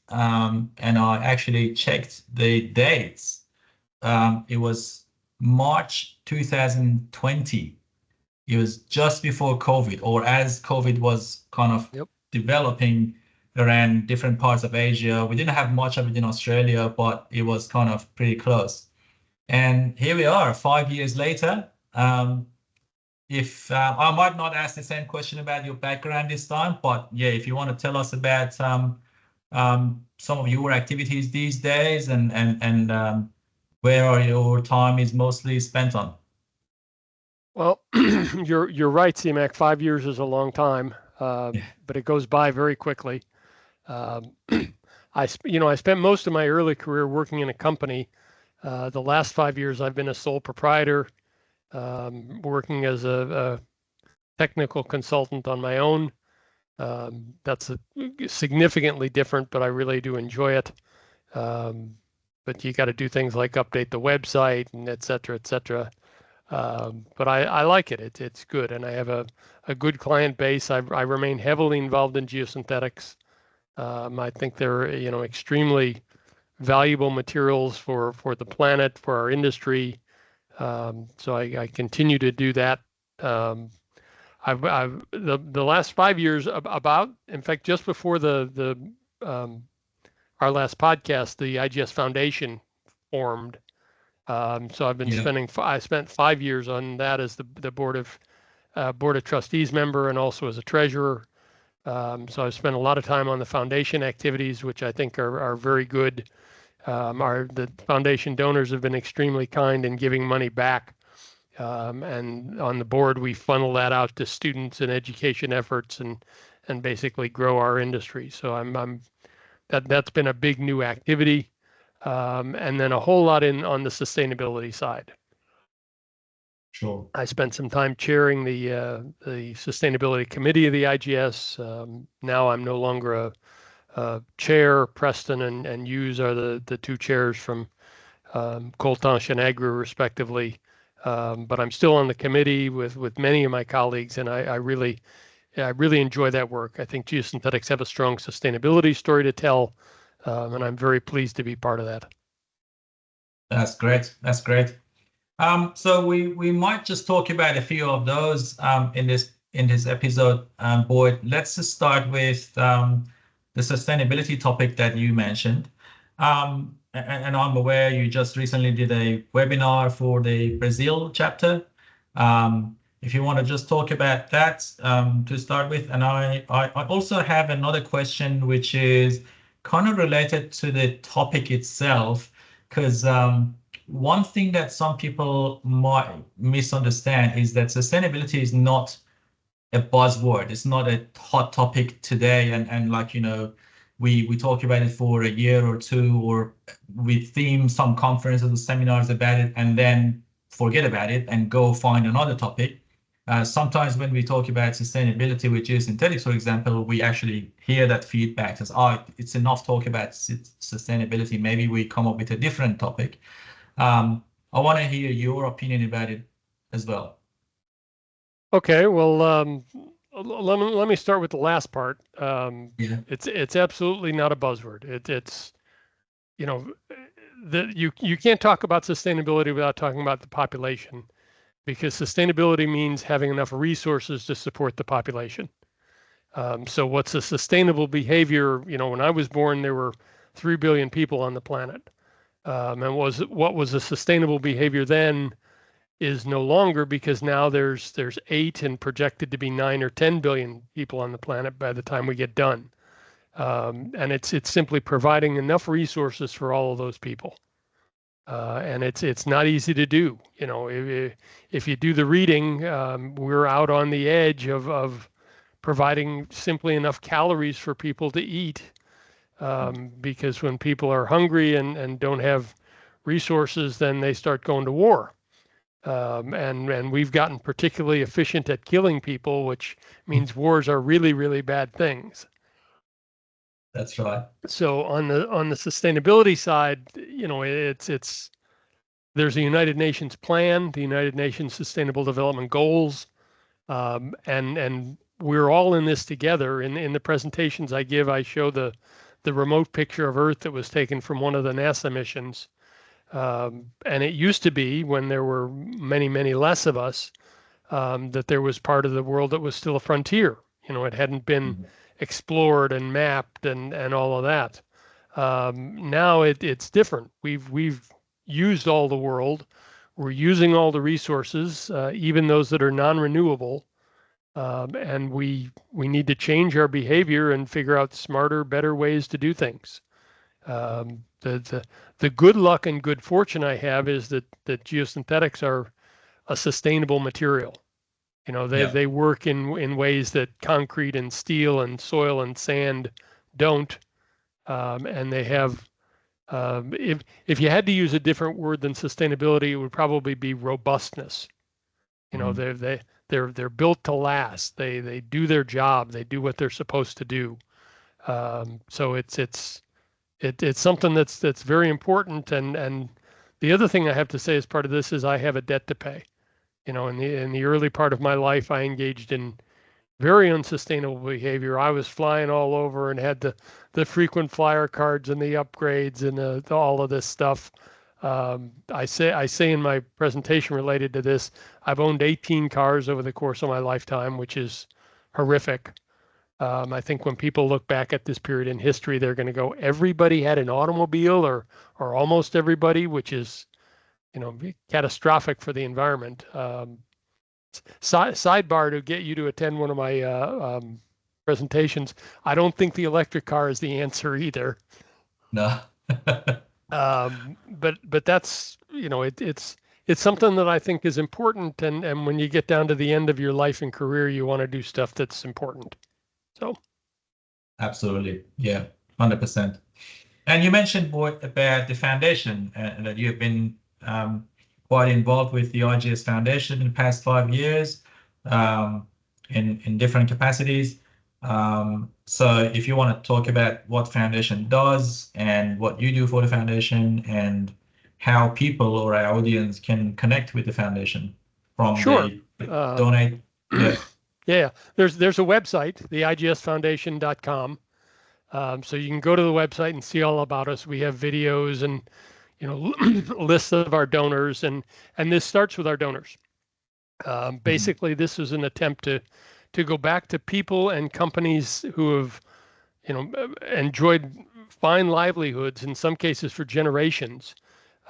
and I actually checked the dates. It was March 2020. It was just before COVID, or as COVID was kind of Yep. developing around different parts of Asia. We didn't have much of it in Australia, but it was kind of pretty close. And here we are, 5 years later. If I might not ask the same question about your background this time, but yeah, if you want to tell us about some of your activities these days and where are your time is mostly spent on. Well, you're right, CMAC. 5 years is a long time, Yeah. but it goes by very quickly. Um, I spent most of my early career working in a company. The last 5 years, I've been a sole proprietor, working as a technical consultant on my own. That's significantly different, but I really do enjoy it. But you got to do things like update the website and et cetera, et cetera. But I like it. It's good, and I have a good client base. I remain heavily involved in geosynthetics. I think they're extremely valuable materials for the planet, for our industry. So I continue to do that. I've the last 5 years about, in fact, just before the our last podcast, the IGS Foundation formed. So I've been Yeah. I spent 5 years on that as the board of trustees member and also as a treasurer. So I've spent a lot of time on the foundation activities, which I think are very good. The foundation donors have been extremely kind in giving money back. And on the board, we funnel that out to students and education efforts and basically grow our industry. So that's been a big new activity. And then a whole lot on the sustainability side. Sure. I spent some time chairing the sustainability committee of the IGS. Now I'm no longer a chair. Preston and Hughes are the two chairs from Coltanche and Agri, respectively. But I'm still on the committee with many of my colleagues, and I really enjoy that work. I think geosynthetics have a strong sustainability story to tell, and I'm very pleased to be part of that. That's great. That's great. So we might just talk about a few of those in this episode, Boyd. Let's just start with the sustainability topic that you mentioned. And I'm aware you just recently did a webinar for the Brazil chapter. If you want to just talk about that to start with, and I also have another question which is kind of related to the topic itself, because one thing that some people might misunderstand is that sustainability is not a buzzword. It's not a hot topic today, and like we talk about it for a year or two, or we theme some conferences or seminars about it, and then forget about it and go find another topic. Sometimes when we talk about sustainability with geosynthetics, for example, we actually hear that feedback as, oh, it's enough talk about sustainability. Maybe we come up with a different topic. I want to hear your opinion about it as well. Okay, well, let me start with the last part. Yeah. It's absolutely not a buzzword. It's you can't talk about sustainability without talking about the population, because sustainability means having enough resources to support the population. So what's a sustainable behavior? When I was born, there were 3 billion people on the planet. And what was a sustainable behavior then is no longer, because now there's 8 and projected to be 9 or 10 billion people on the planet by the time we get done. And it's simply providing enough resources for all of those people. And it's not easy to do. If you do the reading, we're out on the edge of providing simply enough calories for people to eat. Because when people are hungry and don't have resources, then they start going to war. And we've gotten particularly efficient at killing people, which means wars are really, really bad things. That's right. So on the sustainability side, it's there's a United Nations plan, the United Nations Sustainable Development Goals, and we're all in this together. In the presentations I give, I show the the remote picture of Earth that was taken from one of the NASA missions. And it used to be, when there were many, many less of us, that there was part of the world that was still a frontier. It hadn't been explored and mapped and all of that. Now it's different. We've used all the world. We're using all the resources, even those that are non-renewable. And we need to change our behavior and figure out smarter, better ways to do things. The good luck and good fortune I have is that geosynthetics are a sustainable material. They work in ways that concrete and steel and soil and sand don't. And they have, if you had to use a different word than sustainability, it would probably be robustness. They're built to last. They do their job. They do what they're supposed to do. So it's something that's very important. And the other thing I have to say as part of this is I have a debt to pay. In the early part of my life, I engaged in very unsustainable behavior. I was flying all over and had the frequent flyer cards and the upgrades and all of this stuff. I say in my presentation related to this, I've owned 18 cars over the course of my lifetime, which is horrific. I think when people look back at this period in history, they're going to go, everybody had an automobile, or almost everybody, which is, catastrophic for the environment. Sidebar to get you to attend one of my presentations. I don't think the electric car is the answer either. No. But that's, it's something that I think is important. And when you get down to the end of your life and career, you want to do stuff that's important. So. Absolutely. Yeah, 100%. And you mentioned, Boyd, about the foundation and that you've been quite involved with the IGS Foundation in the past 5 years in different capacities. So if you want to talk about what foundation does and what you do for the foundation and how people or our audience can connect with the foundation from sure. the donate. Yeah. Yeah, there's a website, theigsfoundation.com. So you can go to the website and see all about us. We have videos and lists of our donors, and this starts with our donors. Basically, this is an attempt to go back to people and companies who have enjoyed fine livelihoods, in some cases for generations,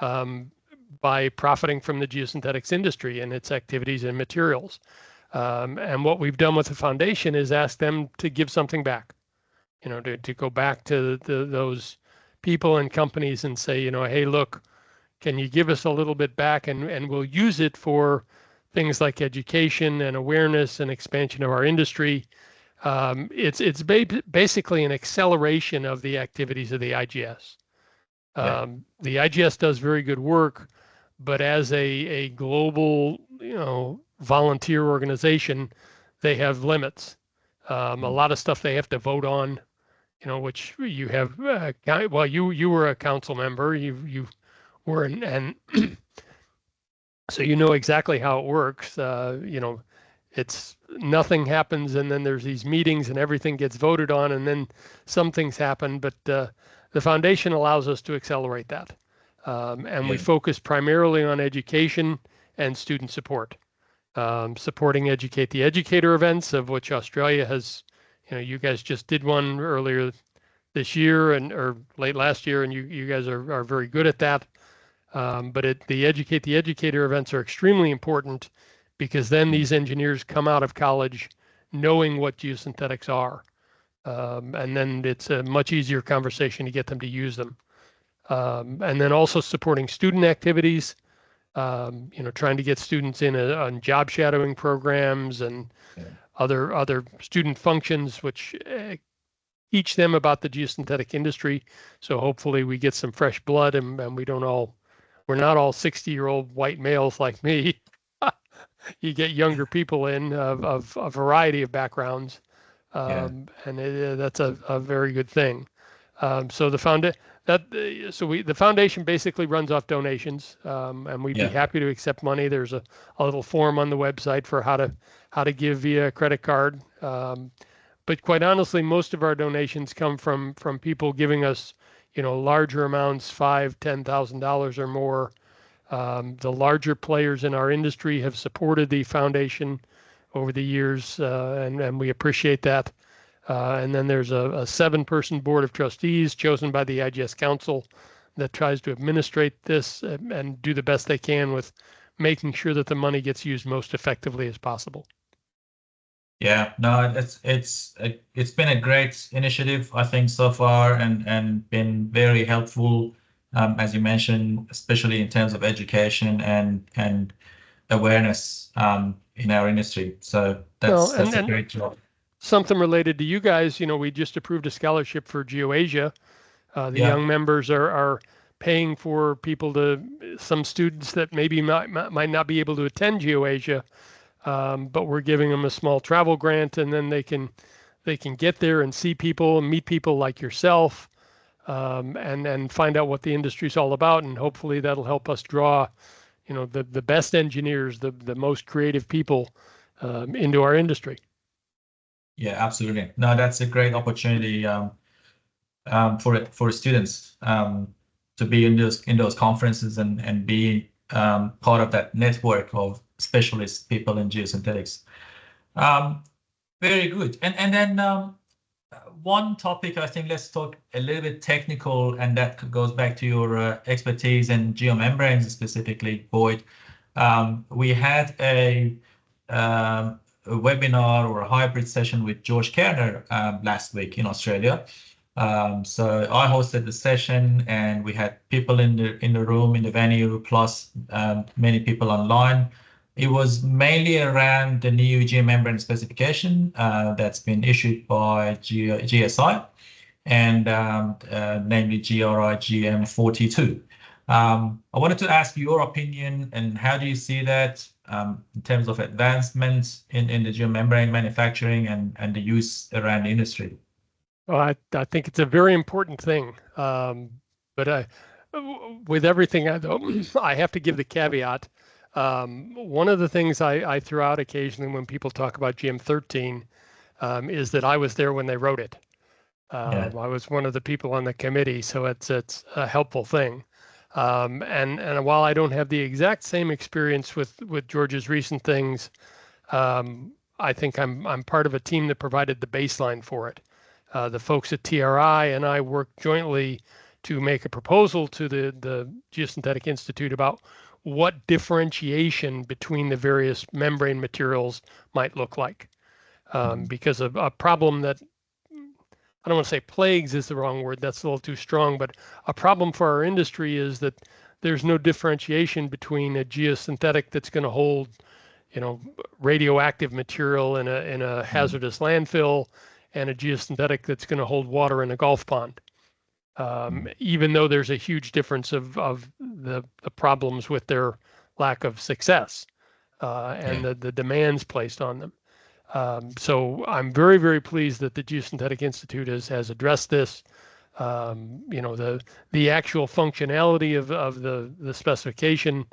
by profiting from the geosynthetics industry and its activities and materials. And what we've done with the foundation is ask them to give something back, to go back to those people and companies and say, hey, look, can you give us a little bit back, and we'll use it for things like education and awareness and expansion of our industry. It's basically an acceleration of the activities of the IGS. The IGS does very good work, but as a global, volunteer organization, they have limits. A lot of stuff they have to vote on, which you have. Well, you were a council member. You were and so you know exactly how it works. It's nothing happens, and then there's these meetings, and everything gets voted on, and then some things happen. But the foundation allows us to accelerate that, and we focus primarily on education and student support. Supporting Educate the Educator events, of which Australia has, you guys just did one earlier this year or late last year, and you guys are very good at that. But the Educate the Educator events are extremely important, because then these engineers come out of college knowing what geosynthetics are. And then it's a much easier conversation to get them to use them. And then also supporting student activities. Trying to get students in on job shadowing programs and other student functions, which teach them about the geosynthetic industry. So hopefully we get some fresh blood, and we're not all 60-year-old white males like me. You get younger people in of a variety of backgrounds, and that's a very good thing. So the foundation basically runs off donations, and we'd be happy to accept money. There's a little form on the website for how to give via credit card. But quite honestly, most of our donations come from people giving us, larger amounts, $5,000, $10,000 or more. The larger players in our industry have supported the foundation over the years, and we appreciate that. And then there's a 7-person board of trustees chosen by the IGS Council that tries to administrate this and do the best they can with making sure that the money gets used most effectively as possible. Yeah, no, it's been a great initiative, I think, so far, and been very helpful, as you mentioned, especially in terms of education and awareness in our industry. So Well, that's a great job. something related to you guys, we just approved a scholarship for GeoAsia. The Yeah, young members are paying for some students that maybe might not be able to attend GeoAsia, but we're giving them a small travel grant, and then they can get there and see people and meet people like yourself, and find out what the industry is all about, and hopefully that'll help us draw, the best engineers, the most creative people into our industry. yeah, absolutely. No, that's a great opportunity for students to be in those conferences and be part of that network of specialist people in geosynthetics. Um, Very good. And then one topic, I think, let's talk a little bit technical, and that goes back to your expertise in geomembranes specifically, Boyd. We had a webinar or a hybrid session with George Kerner last week in Australia. So I hosted the session, and we had people in the room, in the venue, plus many people online. It was mainly around the new geomembrane specification that's been issued by GSI, and namely GRI GM42. I wanted to ask your opinion, and how do you see that in terms of advancements in the geomembrane manufacturing and the use around the industry? Well, I think it's a very important thing. But with everything, I have to give the caveat. One of the things I throw out occasionally when people talk about GM13 is that I was there when they wrote it. Yeah, I was one of the people on the committee, so it's a helpful thing. And while I don't have the exact same experience with George's recent things, I think I'm part of a team that provided the baseline for it. The folks at TRI and I worked jointly to make a proposal to the Geosynthetic Institute about what differentiation between the various membrane materials might look like. Because of a problem that, I don't want to say plagues is the wrong word, that's a little too strong, but a problem for our industry is that there's no differentiation between a geosynthetic that's going to hold, radioactive material in a hazardous landfill, and a geosynthetic that's going to hold water in a golf pond. Even though there's a huge difference of the problems with their lack of success and the demands placed on them. So I'm very, very pleased that the Geosynthetic Institute has addressed this. The actual functionality of the specification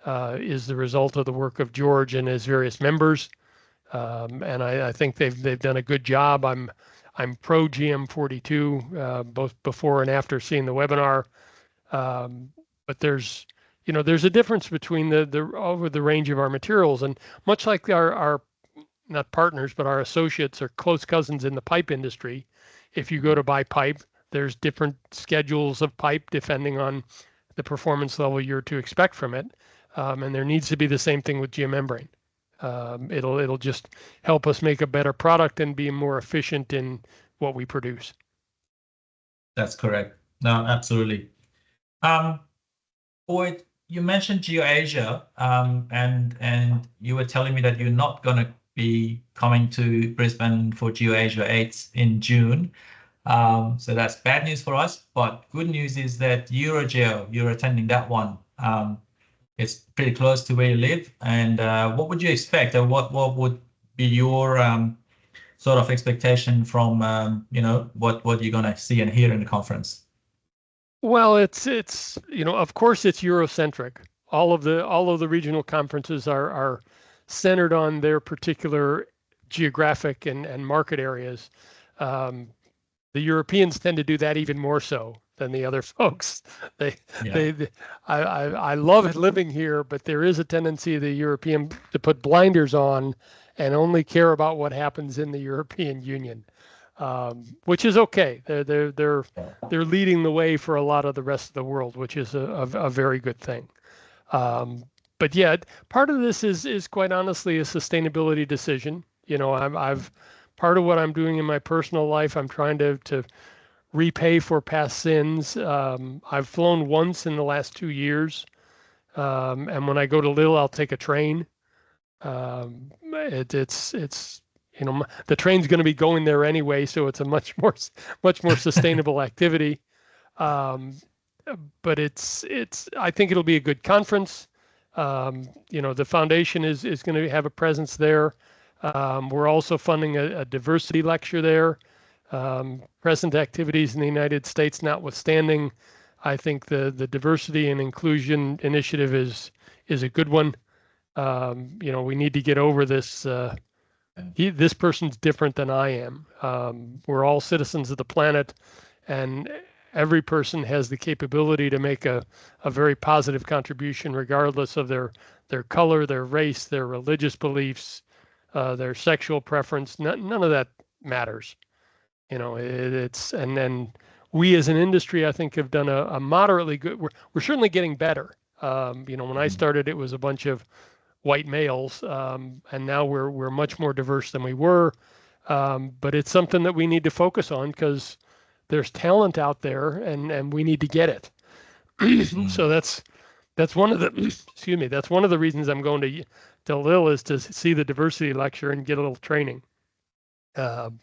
is the result of the work of George and his various members. And I think they've done a good job. I'm pro GM42 both before and after seeing the webinar. But there's a difference between over the range of our materials, and much like our not partners, but our associates are close cousins in the pipe industry. If you go to buy pipe, there's different schedules of pipe depending on the performance level you're to expect from it. And there needs to be the same thing with geomembrane. It'll just help us make a better product and be more efficient in what we produce. that's correct. No, absolutely. Boyd, you mentioned GeoAsia, and you were telling me that you're not going to be coming to Brisbane for GeoAsia 8 in June. So that's bad news for us, but good news is that Eurogeo, you're attending that one. It's pretty close to where you live. And what would you expect, or what would be your sort of expectation from what you're going to see and hear in the conference? Well, it's of course it's Eurocentric. All of the regional conferences are centered on their particular geographic and market areas. The Europeans tend to do that even more so than the other folks. I love living here, but there is a tendency of the European to put blinders on and only care about what happens in the European Union, which is okay. They're leading the way for a lot of the rest of the world, which is a very good thing. But yeah, part of this is quite honestly a sustainability decision. You know, I've part of what I'm doing in my personal life, I'm trying to repay for past sins. I've flown once in the last 2 years, and when I go to Lille, I'll take a train. It's you know, the train's going to be going there anyway, so it's a much more sustainable activity. But it's I think it'll be a good conference. You know, the foundation is going to have a presence there. We're also funding a diversity lecture there. Present activities in the United States notwithstanding, I think the diversity and inclusion initiative is a good one. You know, we need to get over this. This person's different than I am. We're all citizens of the planet, and every person has the capability to make a very positive contribution, regardless of their color, their race, their religious beliefs, their sexual preference. None of that matters. You know, and then we as an industry, I think, have done a moderately good. We're certainly getting better. You know, when I started, it was a bunch of white males, and now we're much more diverse than we were. But it's something that we need to focus on because there's talent out there, and we need to get it. So that's one of the excuse me. That's one of the reasons I'm going to Lille, is to see the diversity lecture and get a little training. But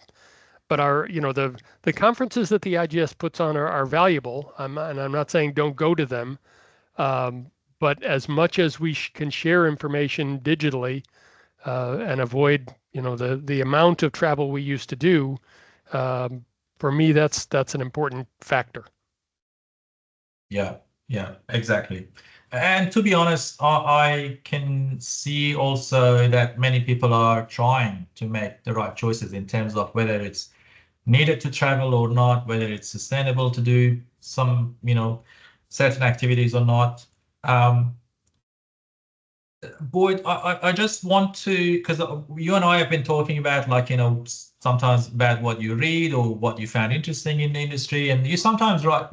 the conferences that the IGS puts on are valuable. I'm not saying don't go to them, but as much as we can share information digitally and avoid the amount of travel we used to do, for me that's an important factor. Yeah, exactly. And to be honest, I can see also that many people are trying to make the right choices in terms of whether it's needed to travel or not, whether it's sustainable to do some, certain activities or not. Boyd, I just want to, because you and I have been talking about, sometimes about what you read or what you found interesting in the industry, and you sometimes write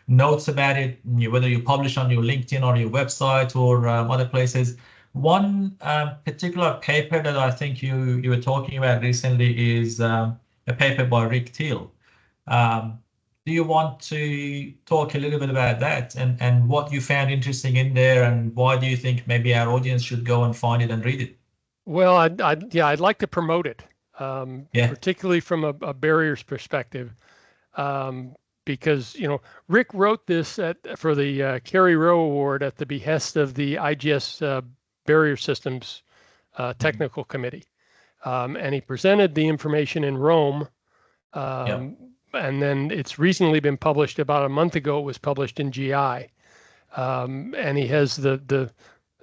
notes about it, whether you publish on your LinkedIn or your website or other places. One particular paper that I think you were talking about recently is a paper by Rick Teal. Do you want to talk a little bit about that and what you found interesting in there, and why do you think maybe our audience should go and find it and read it? Well, I'd like to promote it, particularly from a barriers perspective, because Rick wrote this for the Kerry Rowe Award at the behest of the IGS Barrier Systems Technical Committee, and he presented the information in Rome. And then it's recently been published. About a month ago, it was published in GI. And he has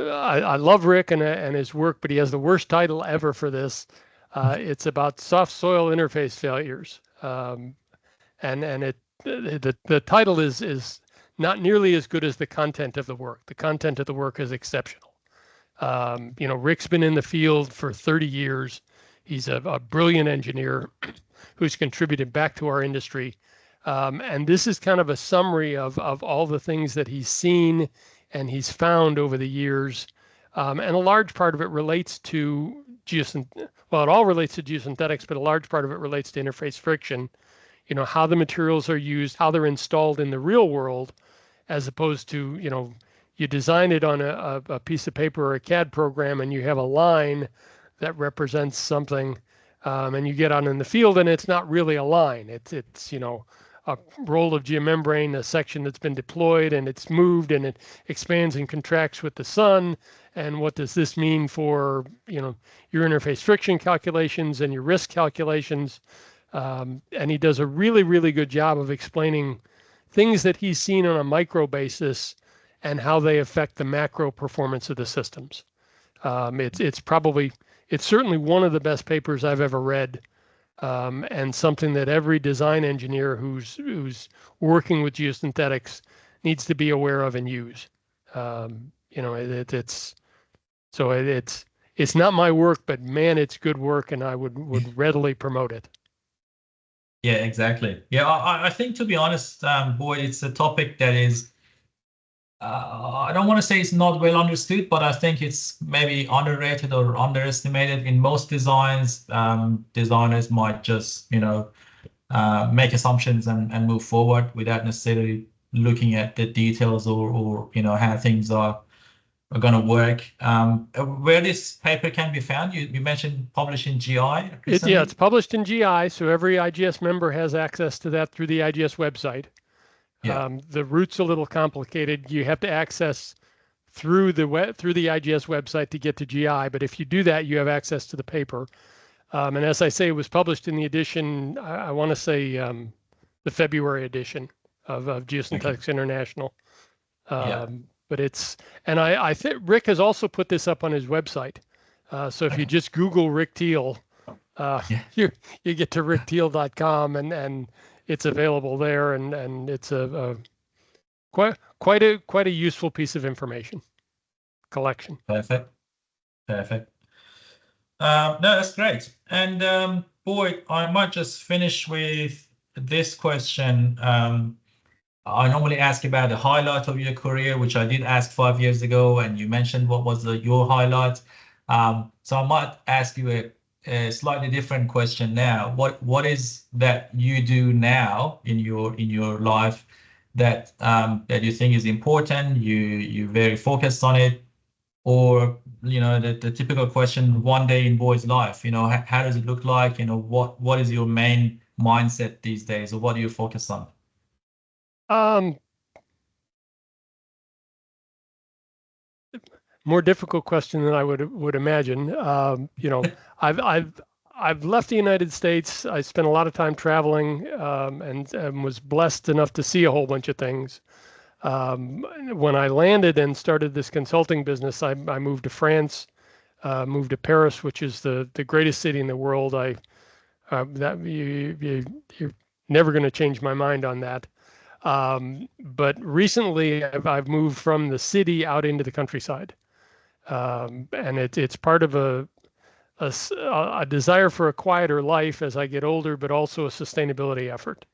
I love Rick and his work, but he has the worst title ever for this. It's about soft soil interface failures. And the title is not nearly as good as the content of the work. The content of the work is exceptional. Rick's been in the field for 30 years. He's a brilliant engineer who's contributed back to our industry. And this is kind of a summary of all the things that he's seen and he's found over the years. And a large part of it relates to it all relates to geosynthetics, but a large part of it relates to interface friction, how the materials are used, how they're installed in the real world, as opposed to, you design it on a piece of paper or a CAD program and you have a line that represents something. And you get out in the field and it's not really a line. It's a roll of geomembrane, a section that's been deployed and it's moved and it expands and contracts with the sun. And what does this mean for your interface friction calculations and your risk calculations? And he does a really, really good job of explaining things that he's seen on a micro basis and how they affect the macro performance of the systems. it's certainly one of the best papers I've ever read, and something that every design engineer who's working with geosynthetics needs to be aware of and use. It's not my work, but man, it's good work, and I would readily promote it. Yeah, exactly. Yeah, I think, to be honest, Boyd, it's a topic that is, I don't want to say it's not well understood, but I think it's maybe underrated or underestimated. In most designs, designers might just, make assumptions and move forward without necessarily looking at the details or how things are going to work. Where this paper can be found, you mentioned published in GI recently? Yeah, it's published in GI, so every IGS member has access to that through the IGS website. Yeah. The route's a little complicated. You have to access through the IGS website to get to GI, but if you do that, you have access to the paper. And as I say, it was published in the edition, I want to say the February edition of Geosynthetics International. Yeah. But I think Rick has also put this up on his website. So if you just Google Rick Teal, you get to rickteal.com, and it's available there, and it's quite a useful piece of information collection. Perfect. No, that's great. And Boyd, I might just finish with this question. I normally ask about the highlight of your career, which I did ask 5 years ago, and you mentioned what was your highlight. So I might ask you a slightly different question now. What is that you do now in your life that that you think is important? You're very focused on it, or the typical question, one day in Boyd's life. How does it look like? What is your main mindset these days, or what do you focus on? More difficult question than I would imagine. I've left the United States. I spent a lot of time traveling, and was blessed enough to see a whole bunch of things. When I landed and started this consulting business, I moved to France, moved to Paris, which is the greatest city in the world. You're never going to change my mind on that. But recently, I've moved from the city out into the countryside, and it's part of a desire for a quieter life as I get older, but also a sustainability effort.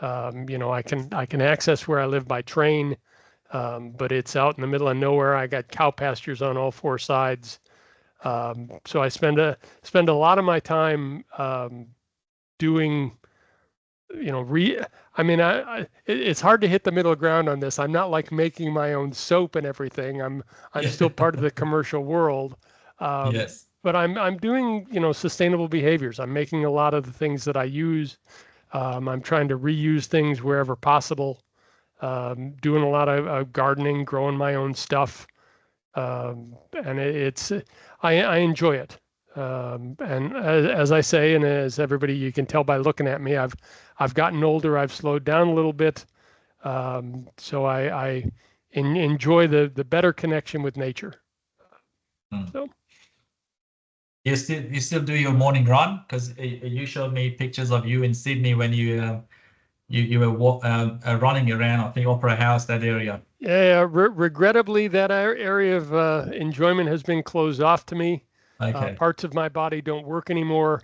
I can access where I live by train, but it's out in the middle of nowhere. I got cow pastures on all four sides, so I spend a lot of my time doing. It's hard to hit the middle ground on this. I'm not like making my own soap and everything. I'm still part of the commercial world. Yes. But I'm doing, sustainable behaviors. I'm making a lot of the things that I use. I'm trying to reuse things wherever possible. Doing a lot of gardening, growing my own stuff. And I enjoy it. And as I say, and as everybody, you can tell by looking at me, I've gotten older. I've slowed down a little bit. So I enjoy the better connection with nature. So you still do your morning run? Because you showed me pictures of you in Sydney when you were running around, I think, Opera House, that area. Yeah, regrettably, that area of enjoyment has been closed off to me. Okay. Parts of my body don't work anymore.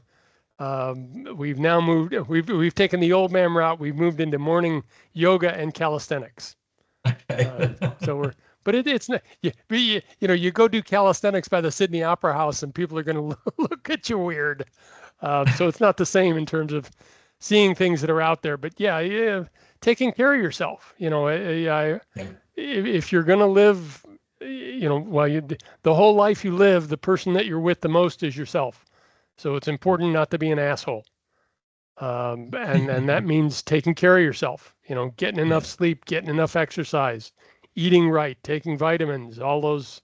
We've now moved. We've taken the old man route. We've moved into morning yoga and calisthenics. Okay. But it's not. You go do calisthenics by the Sydney Opera House, and people are going to look at you weird. So it's not the same in terms of seeing things that are out there. But yeah, taking care of yourself. If you're going to live, the whole life you live, the person that you're with the most is yourself. So it's important not to be an asshole. And that means taking care of yourself, getting enough sleep, getting enough exercise, eating right, taking vitamins, all those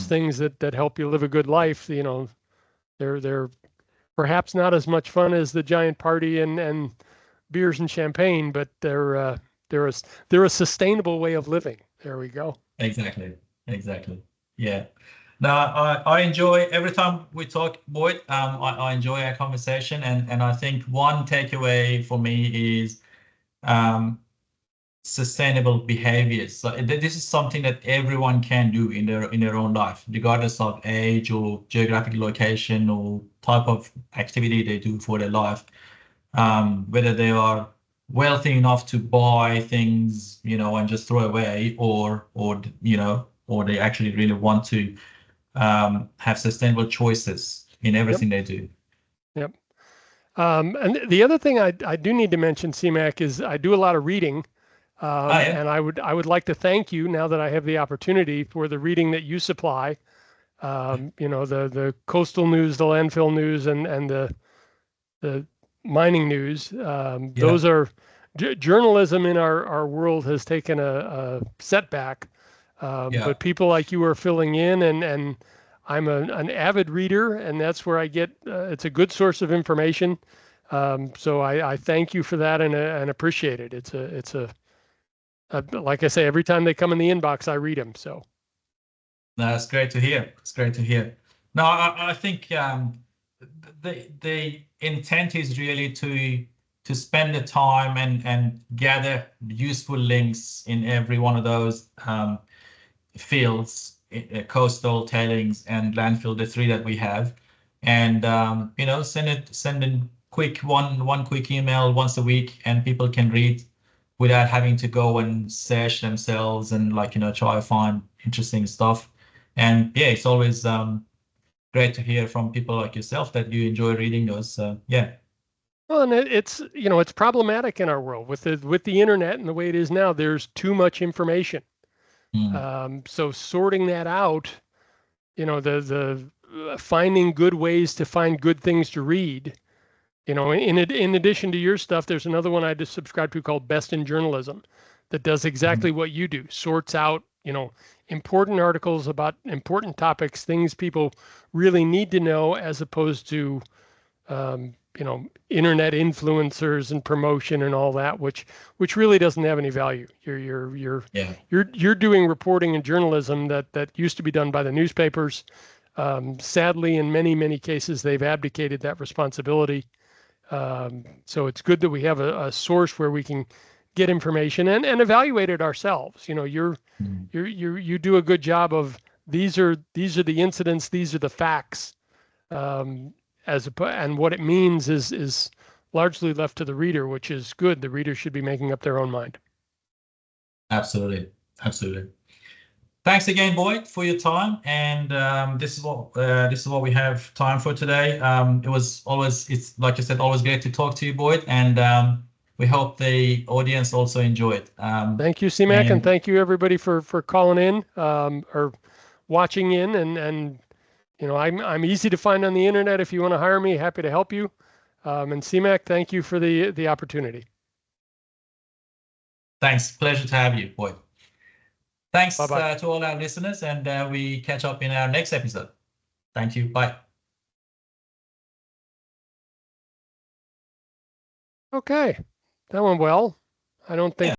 things that help you live a good life. They're perhaps not as much fun as the giant party and beers and champagne, but they're a sustainable way of living. There we go. Exactly. Yeah. No, I enjoy every time we talk, Boyd. I enjoy our conversation, and I think one takeaway for me is um, sustainable behaviors. So this is something that everyone can do in their own life, regardless of age or geographic location or type of activity they do for their life. Whether they are wealthy enough to buy things, and just throw away, or they actually really want to have sustainable choices in Yep. everything they do. Yep. And the other thing I do need to mention, CMAC, is I do a lot of reading. Yeah. And I would like to thank you now that I have the opportunity for the reading that you supply. The coastal news, the landfill news, and the mining news. Yeah. Those are journalism in our world has taken a setback, Yeah. but people like you are filling in, and I'm an avid reader, and that's where I get. It's a good source of information. So I thank you for that and appreciate it. Like I say, every time they come in the inbox, I read them. So That's great to hear. It's great to hear. No, I think the intent is really to spend the time and gather useful links in every one of those fields, coastal, tailings, and landfill, the three that we have, and send in one quick email once a week, and people can read without having to go and search themselves and try to find interesting stuff. And yeah, it's always great to hear from people like yourself that you enjoy reading those. Yeah. well, and it's problematic in our world with the internet and the way it is now. There's too much information. Mm. So sorting that out, the finding good ways to find good things to read. In addition to your stuff, there's another one I just subscribe to called Best in Journalism that does exactly what you do, sorts out, important articles about important topics, things people really need to know, as opposed to, internet influencers and promotion and all that, which really doesn't have any value. Yeah. You're doing reporting and journalism that used to be done by the newspapers. Sadly, in many cases, they've abdicated that responsibility. So it's good that we have a source where we can get information and evaluate it ourselves. Mm. You do a good job of these are the incidents, these are the facts, and what it means is largely left to the reader, which is good. The reader should be making up their own mind. Absolutely. Absolutely. Thanks again, Boyd, for your time. And this is what we have time for today. It's like I said, always great to talk to you, Boyd, and we hope the audience also enjoyed. Thank you, CMAC, and And thank you everybody for calling in or watching in. And I'm easy to find on the internet. If you want to hire me, happy to help you. And CMAC, thank you for the opportunity. thanks, pleasure to have you, Boyd. Bye Thanks bye. to all our listeners, and we catch up in our next episode. Thank you. Bye. Okay, that went well. I don't think.